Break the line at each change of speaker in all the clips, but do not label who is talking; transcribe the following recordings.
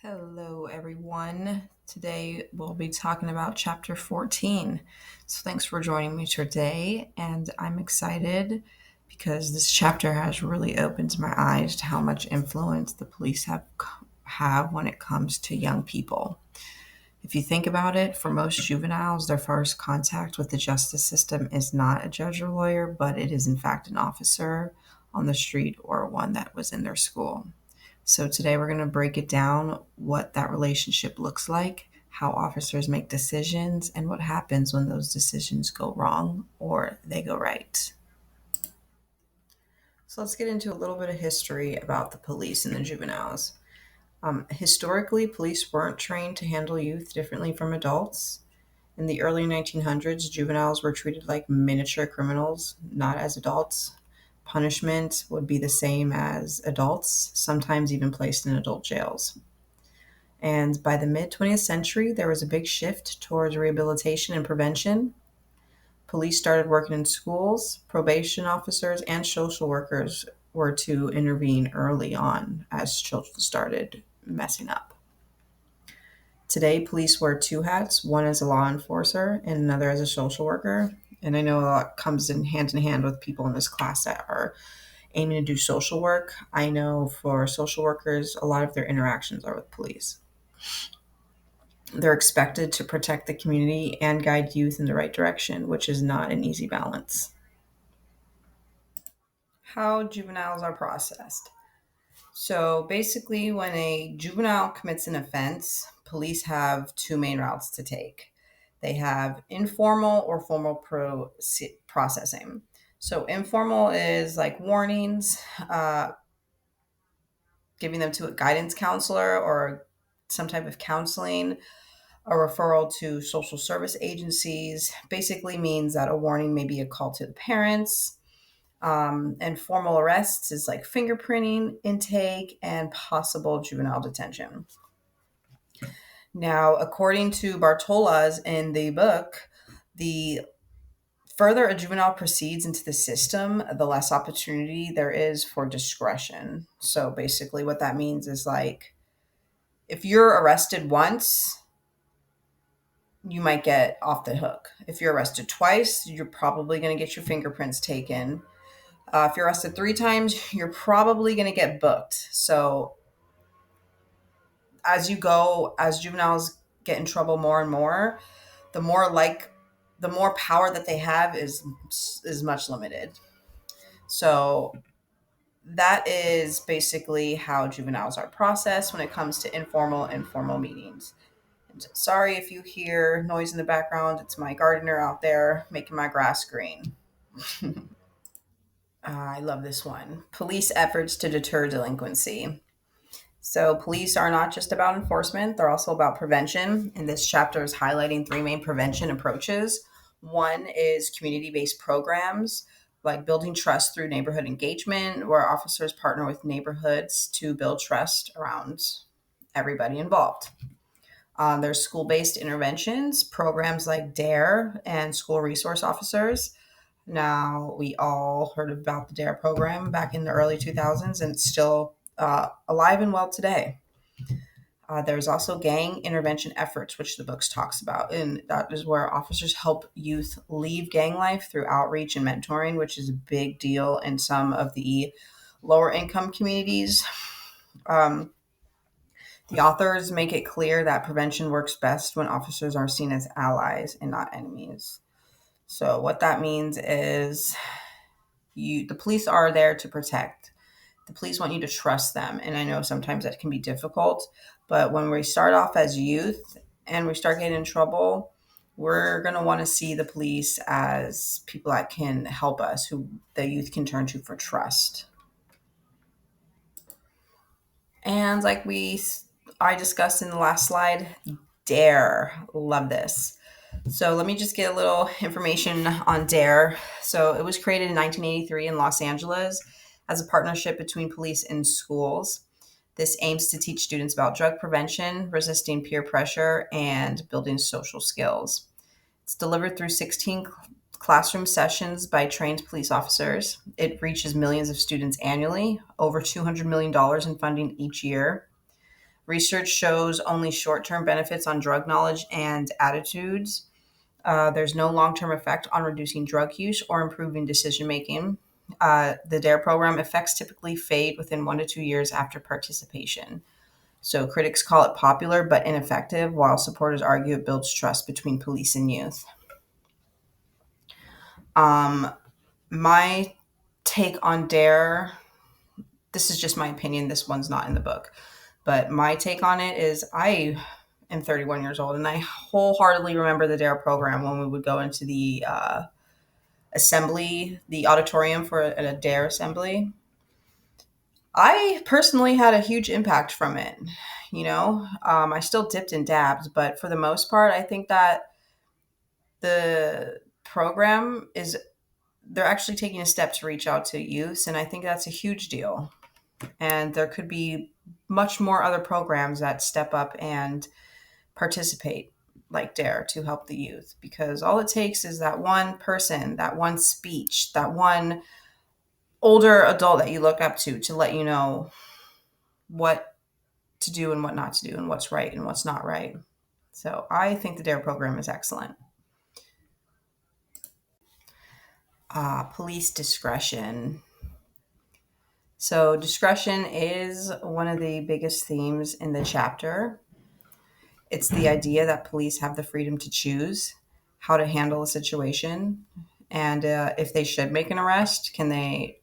Hello, everyone. Today we'll be talking about chapter 14. So, thanks for joining me today. And I'm excited because this chapter has really opened my eyes to how much influence the police have when it comes to young people. If you think about it, for most juveniles, their first contact with the justice system is not a judge or lawyer, but it is, in fact, an officer on the street or one that was in their school. So today we're going to break it down what that relationship looks like, how officers make decisions, and what happens when those decisions go wrong or they go right. So let's get into a little bit of history about the police and the juveniles. Historically, police weren't trained to handle youth differently from adults. In the early 1900s, juveniles were treated like miniature criminals, not as adults. Punishment would be the same as adults, sometimes even placed in adult jails. And by the mid 20th century, there was a big shift towards rehabilitation and prevention. Police started working in schools, probation officers, and social workers were to intervene early on as children started messing up. Today, police wear two hats, one as a law enforcer and another as a social worker. And I know a lot comes in hand with people in this class that are aiming to do social work. I know for social workers, a lot of their interactions are with police. They're expected to protect the community and guide youth in the right direction, which is not an easy balance. How juveniles are processed. So basically, when a juvenile commits an offense, police have two main routes to take. They have informal or formal processing. So informal is like warnings, giving them to a guidance counselor or some type of counseling. A referral to social service agencies basically means that a warning may be a call to the parents. And formal arrests is like fingerprinting, intake, and possible juvenile detention. Now, according to Bartola's in the book, the further a juvenile proceeds into the system, the less opportunity there is for discretion. So basically, what that means is like if you're arrested once, you might get off the hook. If you're arrested twice, you're probably going to get your fingerprints taken. If you're arrested three times, you're probably going to get booked. So as juveniles get in trouble more and more, the more like the more power that they have is much limited. So that is basically how juveniles are processed when it comes to informal and formal meetings. And sorry if you hear noise in the background. It's my gardener out there making my grass green. I love this one. Police efforts to deter delinquency. So, police are not just about enforcement, they're also about prevention. And this chapter is highlighting three main prevention approaches. One is community based programs, like building trust through neighborhood engagement, where officers partner with neighborhoods to build trust around everybody involved. There's school based interventions, programs like DARE and school resource officers. Now, we all heard about the DARE program back in the early 2000s, and it's still alive and well today. There's also gang intervention efforts, which the books talks about, and that is where officers help youth leave gang life through outreach and mentoring, which is a big deal in some of the lower income communities. Um, the authors make it clear that prevention works best when officers are seen as allies and not enemies. So what that means is the police are there to protect. The police want you to trust them. And I know sometimes that can be difficult, but when we start off as youth and we start getting in trouble, we're going to want to see the police as people that can help us, who the youth can turn to for trust. And like I discussed in the last slide, DARE. Love this. So let me just get a little information on DARE. So it was created in 1983 in Los Angeles as a partnership between police and schools. This aims to teach students about drug prevention, resisting peer pressure, and building social skills. It's delivered through 16 classroom sessions by trained police officers. It reaches millions of students annually, over $200 million in funding each year. Research shows only short term benefits on drug knowledge and attitudes. There's no long term effect on reducing drug use or improving decision making. The DARE program effects typically fade within 1 to 2 years after participation. So critics call it popular but ineffective, while supporters argue it builds trust between police and youth. Um, my take on DARE, this is just my opinion, this one's not in the book, but my take on it is I am 31 years old and I wholeheartedly remember the DARE program when we would go into the assembly, the auditorium for a DARE assembly. I personally had a huge impact from it. I still dipped and dabbed, but for the most part, I think that the program is, they're actually taking a step to reach out to youths, and I think that's a huge deal. And there could be much more other programs that step up and participate like DARE to help the youth, because all it takes is that one person, that one speech, that one older adult that you look up to let you know what to do and what not to do and what's right and what's not right. So I think the DARE program is excellent. Police discretion. So discretion is one of the biggest themes in the chapter. It's the idea that police have the freedom to choose how to handle a situation, and if they should make an arrest,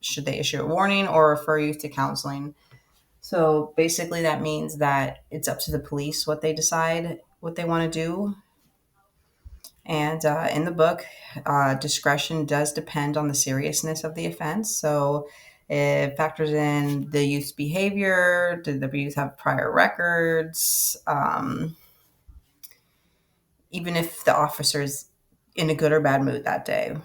should they issue a warning or refer youth to counseling. So basically, that means that it's up to the police what they decide what they want to do. And in the book, discretion does depend on the seriousness of the offense. So it factors in the youth's behavior. Did the youth have prior records? Even if the officer's in a good or bad mood that day.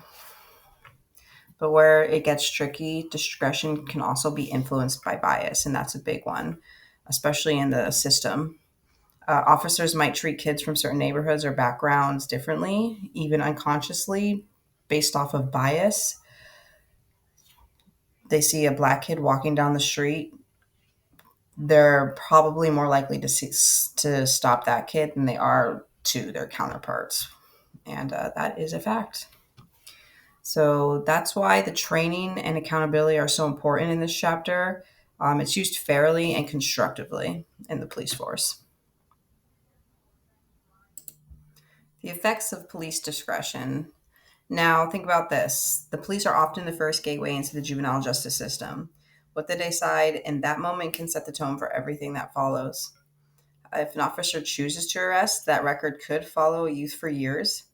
But where it gets tricky, discretion can also be influenced by bias, and that's a big one, especially in the system. Officers might treat kids from certain neighborhoods or backgrounds differently, even unconsciously, based off of bias. They see a black kid walking down the street, they're probably more likely to stop that kid than they are to their counterparts. And that is a fact. So that's why the training and accountability are so important in this chapter. It's used fairly and constructively in the police force. The effects of police discretion. Now, think about this. The police are often the first gateway into the juvenile justice system. What they decide in that moment can set the tone for everything that follows. If an officer chooses to arrest, that record could follow a youth for years.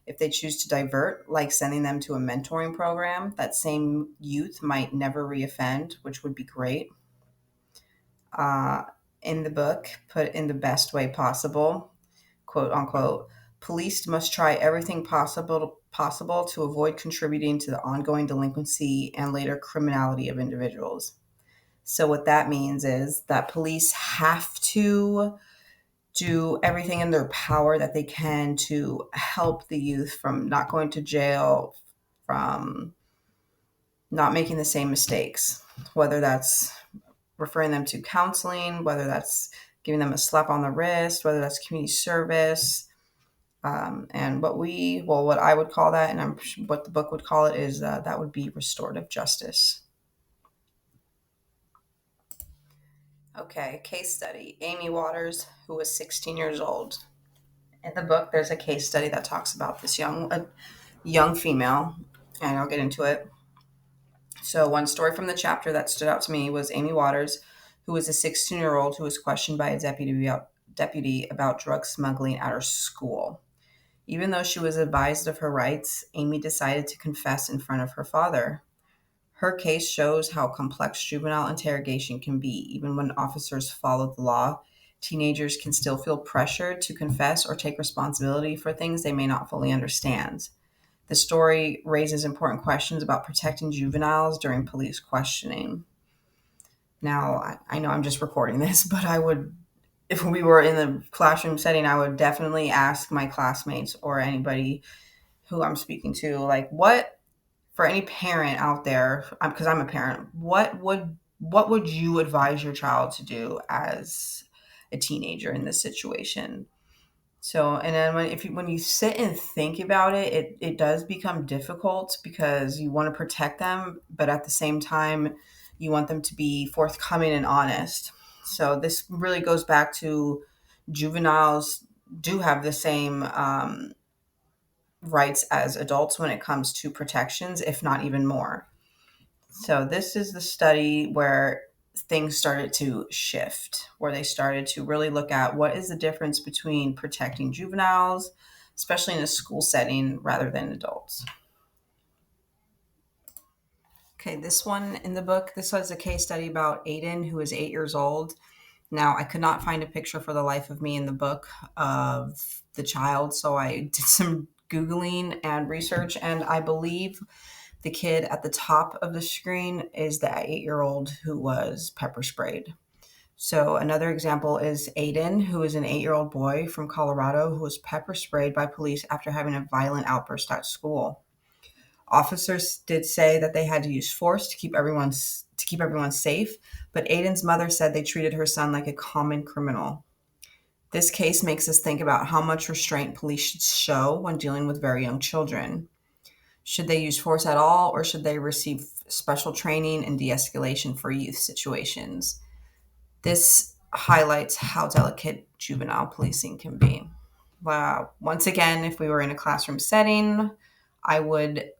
If they choose to divert, like sending them to a mentoring program, that same youth might never reoffend, which would be great. Uh, in the book, put in the best way possible, quote unquote, police must try everything possible to avoid contributing to the ongoing delinquency and later criminality of individuals. So what that means is that police have to do everything in their power that they can to help the youth from not going to jail, from not making the same mistakes, whether that's referring them to counseling, whether that's giving them a slap on the wrist, whether that's community service. And what I would call that, and what the book would call it, is that would be restorative justice. Okay, case study. Amy Waters, who was 16 years old. In the book, there's a case study that talks about this young female, and I'll get into it. So one story from the chapter that stood out to me was Amy Waters, who was a 16-year-old who was questioned by a deputy about drug smuggling at her school. Even though she was advised of her rights, Amy decided to confess in front of her father. Her case shows how complex juvenile interrogation can be. Even when officers follow the law, teenagers can still feel pressured to confess or take responsibility for things they may not fully understand. The story raises important questions about protecting juveniles during police questioning. Now, I know I'm just recording this, but if we were in the classroom setting, I would definitely ask my classmates or anybody who I'm speaking to, like, for any parent out there, because I'm a parent, what would you advise your child to do as a teenager in this situation. So, and then when you sit and think about it, it does become difficult because you want to protect them, but at the same time, you want them to be forthcoming and honest. So this really goes back to juveniles do have the same rights as adults when it comes to protections, if not even more. So this is the study where things started to shift, where they started to really look at what is the difference between protecting juveniles, especially in a school setting, rather than adults. Okay, this one in the book, this was a case study about Aiden, who is 8 years old. Now, I could not find a picture for the life of me in the book of the child, so I did some Googling and research, and I believe the kid at the top of the screen is the 8-year-old who was pepper sprayed. So another example is Aiden, who is an 8-year-old boy from Colorado who was pepper sprayed by police after having a violent outburst at school. Officers did say that they had to use force to keep everyone safe, but Aiden's mother said they treated her son like a common criminal. This case makes us think about how much restraint police should show when dealing with very young children. Should they use force at all, or should they receive special training and de-escalation for youth situations? This highlights how delicate juvenile policing can be. Once again, if we were in a classroom setting, I would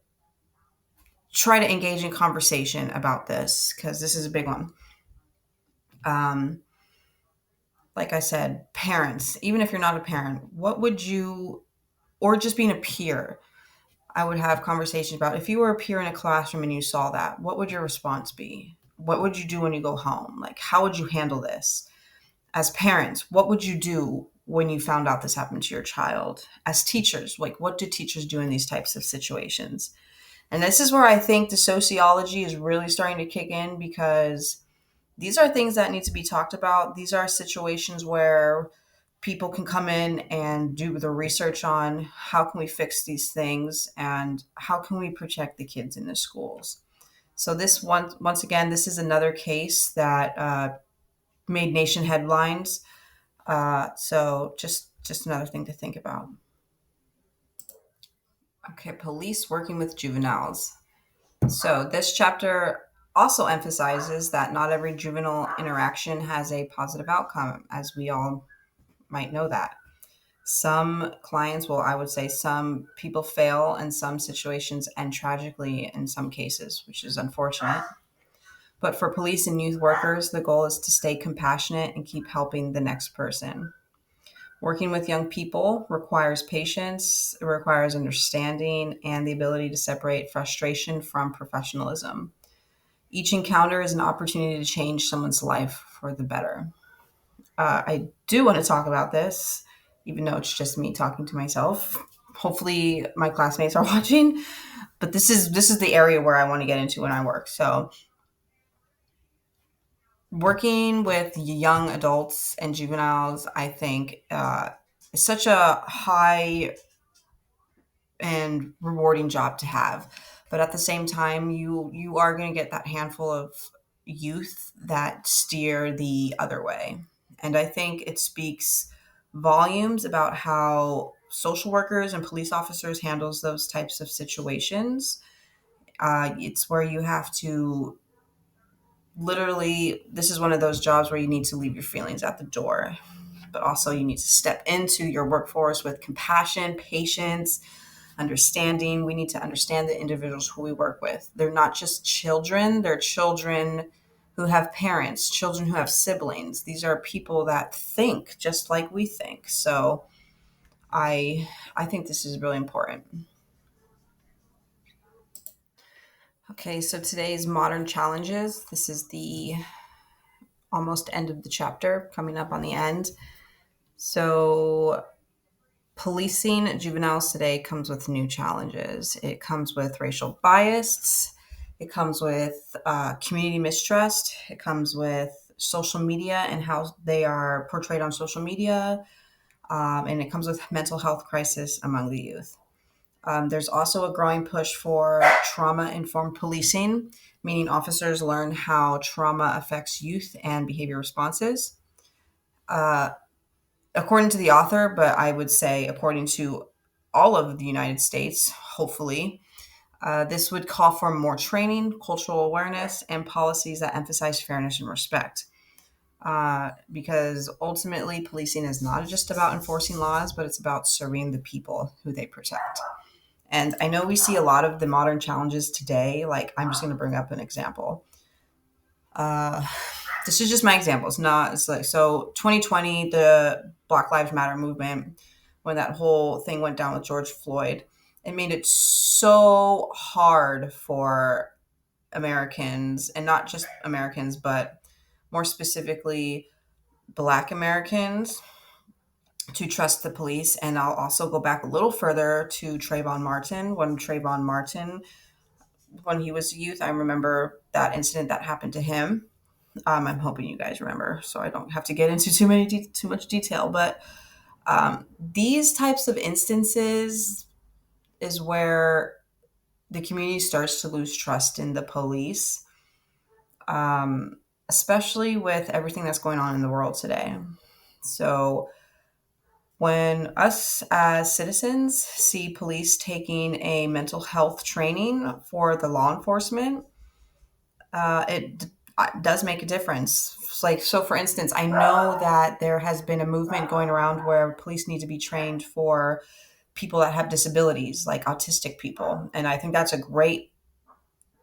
try to engage in conversation about this because this is a big one. Like I said, parents, even if you're not a parent, what would you, or just being a peer, I would have conversations about if you were a peer in a classroom and you saw that, what would your response be? What would you do when you go home? Like, how would you handle this? As parents, what would you do when you found out this happened to your child? As teachers, like, what do teachers do in these types of situations? And this is where I think the sociology is really starting to kick in, because these are things that need to be talked about. These are situations where people can come in and do the research on how can we fix these things and how can we protect the kids in the schools. So this one, once again, this is another case that made nation headlines. So just another thing to think about. Okay, police working with juveniles. So this chapter also emphasizes that not every juvenile interaction has a positive outcome, as we all might know that. Some clients, well, I would say some people fail in some situations and tragically in some cases, which is unfortunate. But for police and youth workers, the goal is to stay compassionate and keep helping the next person. Working with young people requires patience, it requires understanding, and the ability to separate frustration from professionalism. Each encounter is an opportunity to change someone's life for the better. I do want to talk about this, even though it's just me talking to myself. Hopefully, my classmates are watching, but this is the area where I want to get into when I work. So, working with young adults and juveniles, I think, is such a high and rewarding job to have. But at the same time, you are going to get that handful of youth that steer the other way. And I think it speaks volumes about how social workers and police officers handles those types of situations. It's where you have to literally, this is one of those jobs where you need to leave your feelings at the door, but also you need to step into your workforce with compassion, patience, understanding. We need to understand the individuals who we work with. They're not just children, they're children who have parents, children who have siblings. These are people that think just like we think. So I think this is really important. Okay, so today's modern challenges. This is the almost end of the chapter, coming up on the end. So policing juveniles today comes with new challenges. It comes with racial bias. It comes with community mistrust. It comes with social media and how they are portrayed on social media. And it comes with mental health crisis among the youth. There's also a growing push for trauma-informed policing, meaning officers learn how trauma affects youth and behavior responses. According to the author, but I would say according to all of the United States, hopefully, this would call for more training, cultural awareness, and policies that emphasize fairness and respect. Because ultimately, policing is not just about enforcing laws, but it's about serving the people who they protect. And I know we see a lot of the modern challenges today. Like, I'm just going to bring up an example. Uh, this is just my example. It's not, it's like, so 2020, the Black Lives Matter movement, when that whole thing went down with George Floyd, it made it so hard for Americans, and not just Americans, but more specifically Black Americans, to trust the police. And I'll also go back a little further to Trayvon Martin. When he was a youth, I remember that incident that happened to him. I'm hoping you guys remember, so I don't have to get into too much detail. But these types of instances is where the community starts to lose trust in the police, especially with everything that's going on in the world today. So when us as citizens see police taking a mental health training for the law enforcement, it does make a difference. Like, so for instance, I know that there has been a movement going around where police need to be trained for people that have disabilities, like autistic people. And I think that's a great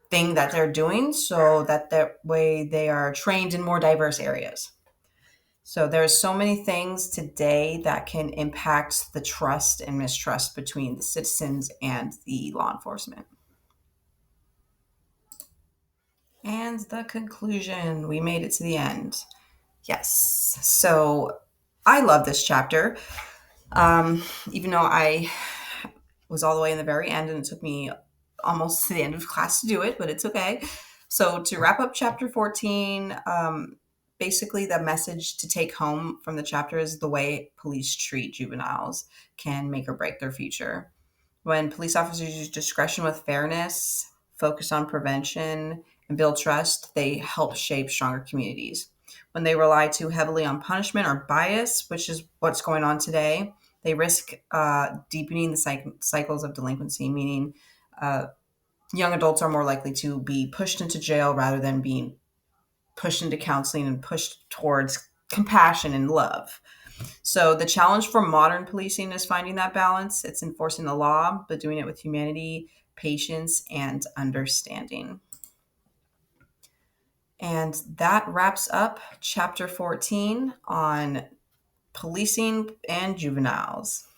thing that they're doing, so that way they are trained in more diverse areas. So there's so many things today that can impact the trust and mistrust between the citizens and the law enforcement. And the conclusion, we made it to the end. Yes. So I love this chapter. Even though I was all the way in the very end and it took me almost to the end of class to do it, but it's okay. So to wrap up chapter 14, basically the message to take home from the chapter is the way police treat juveniles can make or break their future. When police officers use discretion with fairness, focus on prevention, and build trust, they help shape stronger communities. When they rely too heavily on punishment or bias, which is what's going on today, they risk deepening the cycles of delinquency, meaning uh, young adults are more likely to be pushed into jail rather than being pushed into counseling and pushed towards compassion and love. So the challenge for modern policing is finding that balance. It's enforcing the law, but doing it with humanity, patience, and understanding. And that wraps up chapter 14 on policing and juveniles.